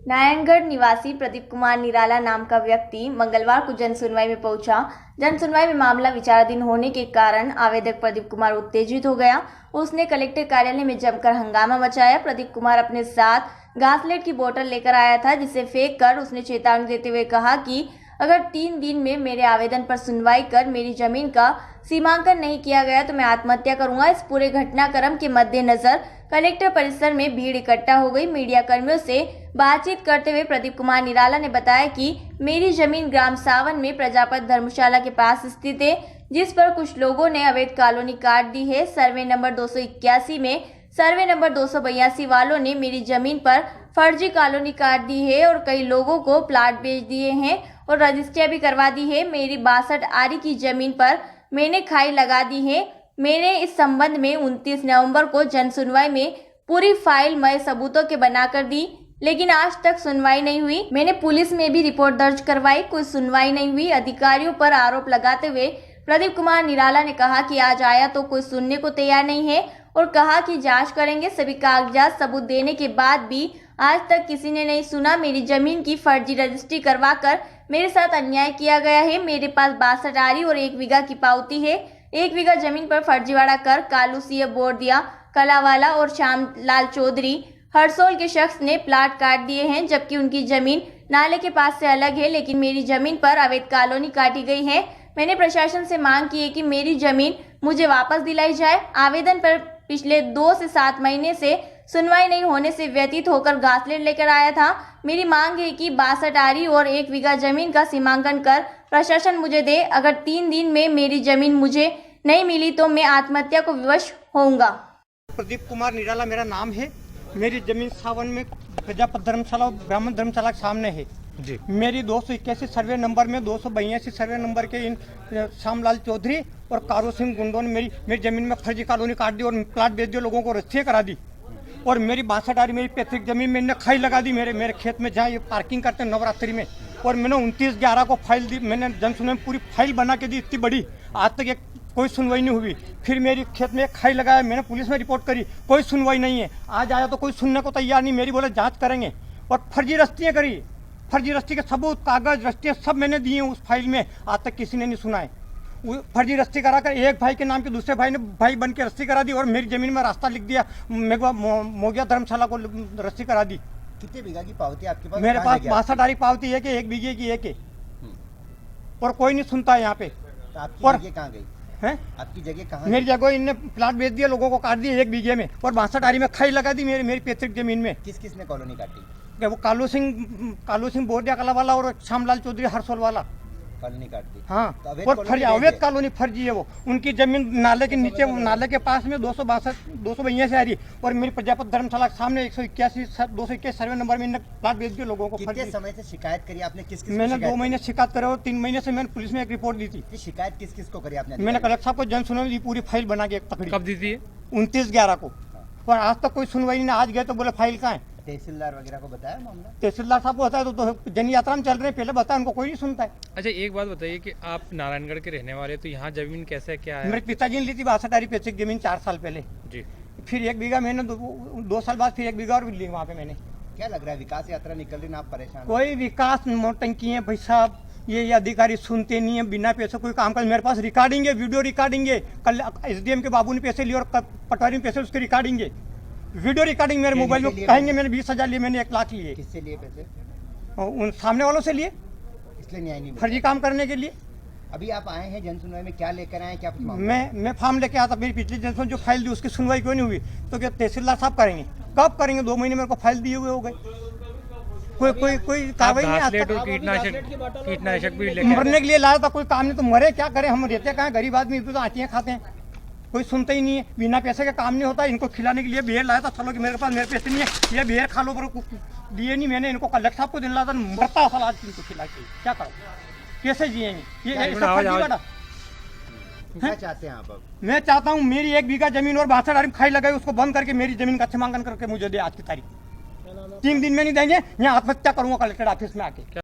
नारायणगढ़ निवासी प्रदीप कुमार निराला नाम का व्यक्ति मंगलवार को जन सुनवाई में पहुंचा। जन सुनवाई में मामला विचाराधीन होने के कारण आवेदक प्रदीप कुमार उत्तेजित हो गया। उसने कलेक्टर कार्यालय में जमकर हंगामा मचाया। प्रदीप कुमार अपने साथ घासलेट की बोतल लेकर आया था, जिसे फेंक कर उसने चेतावनी देते हुए कहा कि अगर 3 दिन में मेरे आवेदन पर सुनवाई कर मेरी जमीन का सीमांकन नहीं किया गया तो मैं आत्महत्या करूंगा। इस पूरे घटनाक्रम के मद्देनजर कलेक्टर परिसर में भीड़ इकट्ठा हो गई। मीडिया कर्मियों से बातचीत करते हुए प्रदीप कुमार निराला ने बताया कि मेरी जमीन ग्राम सावन में प्रजापत धर्मशाला के पास स्थित है, जिस पर कुछ लोगों ने अवैध कॉलोनी काट दी है। सर्वे नंबर 281 में सर्वे नंबर 282 वालों ने मेरी जमीन पर फर्जी कॉलोनी काट दी है और कई लोगों को प्लाट बेच दिए हैं और रजिस्ट्रियां भी करवा दी है। मेरी 62 आरी की जमीन पर मैंने खाई लगा दी है। मैंने इस संबंध में 29 नवंबर को जन सुनवाई में पूरी फाइल मय सबूतों के बनाकर दी, लेकिन आज तक सुनवाई नहीं हुई। मैंने पुलिस में भी रिपोर्ट दर्ज करवाई, कोई सुनवाई नहीं हुई। अधिकारियों पर आरोप लगाते हुए प्रदीप कुमार निराला ने कहा कि आज आया तो कोई सुनने को तैयार नहीं है और कहा कि जांच करेंगे। सभी कागजात सबूत देने के बाद भी आज तक किसी ने नहीं सुना। मेरी जमीन की फर्जी रजिस्ट्री करवाकर मेरे साथ अन्याय किया गया है। मेरे पास 62 आरी और 1 बीघा की पावती है। 1 बीघा जमीन पर फर्जीवाड़ा कर कालू सिंह बोरदिया कलावाला और श्यामलाल चौधरी हरसोल के शख्स ने प्लाट काट दिए हैं, जबकि उनकी जमीन नाले के पास से अलग है, लेकिन मेरी जमीन पर अवैध कॉलोनी काटी गई है। मैंने प्रशासन से मांग की है कि मेरी जमीन मुझे वापस दिलाई जाए। आवेदन पर पिछले 2 से 7 महीने से सुनवाई नहीं होने से व्यतीत होकर घासलेट लेकर आया था। मेरी मांग है कि 62 आरी और 1 बीघा जमीन का सीमांकन कर प्रशासन मुझे दे। अगर 3 दिन में मेरी जमीन मुझे नहीं मिली तो मैं आत्महत्या को विवश होऊंगा। प्रदीप कुमार निराला मेरा नाम है। मेरी जमीन सावन में प्रजापत धर्मशाला और ब्राह्मण धर्मशाला के सामने है जी। मेरी 281 सर्वे नंबर में 282 सर्वे नंबर के इन श्यामलाल चौधरी और कारू सिंह गुंडों ने मेरी जमीन में फर्जी कॉलोनी काट दी और प्लाट बेच दिए, लोगों को रजिस्ट्री करा दी। और मेरी 62 आरी मेरी पैतृक जमीन में इन्हें खाई लगा दी मेरे खेत में, जहाँ ये पार्किंग करते हैं नवरात्रि में। और मैंने 29/11 को फाइल दी। मैंने जन सुनवाई में पूरी फाइल बना के दी, इतनी बड़ी। आज तक एक कोई सुनवाई नहीं हुई। फिर मेरी खेत में एक खाई लगाया, मैंने पुलिस में रिपोर्ट करी, कोई सुनवाई नहीं है। आज आया तो कोई सुनने को तैयार नहीं। मेरी बोले जांच करेंगे। और फर्जी रजिस्ट्रियाँ करी, फर्जी रजिस्ट्री के सबूत कागज रजिस्ट्रियाँ सब मैंने दिए उस फाइल में। आज तक किसी ने नहीं सुना है। फर्जी रजिस्ट्री कराकर एक भाई के नाम के दूसरे भाई ने भाई बन के रजिस्ट्री करा दी और मेरी जमीन में रास्ता लिख दिया। मोगिया धर्मशाला को रजिस्ट्री करा दी। कितने बीघा की पावती आपके पास? मेरे पास 62 आरी पावती है कि 1 बीघे की एक है। और कोई नहीं सुनता है यहाँ पे। तो आपकी जगह कहाँ गई है? आपकी जगह कहाँ? मेरी जगह इनने प्लाट बेच दिया, लोगों को काट दिया 1 बीघे में और 62 आरी में खाई लगा दी मेरी पैतृक जमीन में। किस किस ने कॉलोनी काटी? वो कालू सिंह बोरदिया कला वाला और श्यामलाल चौधरी हरसोल वाला कॉलोनी काट दी। हाँ, तो और फर्जी अवैध कॉलोनी फर्जी है वो। उनकी जमीन नाले के नीचे, नाले के पास में 282 आ रही। और मेरी प्रजापत धर्मशाला के सामने 221 सर्वे नंबर में प्लाट बेच दिए लोगों को। कितने समय से शिकायत करी आपने? किस किस? मैंने 2 महीने शिकायत करे और 3 महीने से मैंने पुलिस में एक रिपोर्ट दी थी। शिकायत किस किस को करी आपने? मैंने कलेक्टर साहब को जन सुनवाई दी, पूरी फाइल बना के एक पकड़ी। कब दी थी? 29/11 को। और आज तक कोई सुनवाई नहीं। आज गए तो बोले फाइल कहाँ है। तहसीलदार वगैरह को बताया मामला? तहसीलदार साहब को बताया तो जन यात्रा में चल रहे हैं, पहले बताया, उनको कोई नहीं सुनता है। अच्छा, एक बात बताइए कि आप नारायणगढ़ के रहने वाले, तो यहाँ जमीन कैसे क्या है? मेरे पिताजी ने ली थी 62 आरी पैतृक जमीन 4 साल पहले जी। फिर 1 बीघा मैंने 2 साल बाद फिर 1 बीघा और ली वहाँ पे मैंने। क्या लग रहा है विकास यात्रा निकल रही ना, आप परेशान? कोई विकास नौटंकी है भाई साहब। ये अधिकारी सुनते नहीं है, बिना पैसे कोई काम कर। मेरे पास रिकॉर्डिंग है, वीडियो रिकॉर्डिंग है। कल SDM के बाबू ने पैसे लिए और पटवारी ने पैसे, उसकी रिकॉर्डिंग है, वीडियो रिकॉर्डिंग मेरे मोबाइल में। कहेंगे मैंने 20,000 लिए, मैंने 1 लाख लिए। किससे लिए पैसे? उन सामने वालों से लिए, इसलिए न्याय नहीं मिला। फर्जी काम करने के लिए। अभी आप आए हैं जन सुनवाई में, क्या लेकर आए? क्या कुछ मामला? मैं फॉर्म लेके आया था। मेरी पिछली जनसुनवाई जो फाइल दी उसकी सुनवाई क्यों नहीं हुई? तो क्या तहसीलदार साहब करेंगे? कब करेंगे? 2 महीने मेरे को फाइल दिए हुए हो गए, कोई कार्रवाई नहीं। घासलेट और कीटनाशक भी लेके मरने के लिए लाया था, कोई काम नहीं तो मरे, क्या करें? हम रहते कहाँ, गरीब आदमी तो आटियाँ खाते हैं। कोई सुनता ही नहीं है। बिना पैसे का काम नहीं होता। इनको खिलाने के लिए बेर लाया था, चलो कि मेरे पास मेरे पैसे नहीं है, ये बेर खा लो, पर दिए नहीं। मैंने इनको कलेक्टर साहब को दिन लाया था, मरता साल आज इनको खिला के क्या करो, कैसे जिएंगे? ये क्या चाहते हैं आप अब? मैं चाहता हूँ मेरी 1 बीघा जमीन और 62 आरी खाई लगाई, उसको बंद करके मेरी जमीन का सीमांकन करके मुझे दे आज की तारीख। 3 दिन में नहीं देंगे, यहाँ आत्महत्या करूंगा कलेक्टर ऑफिस में आके।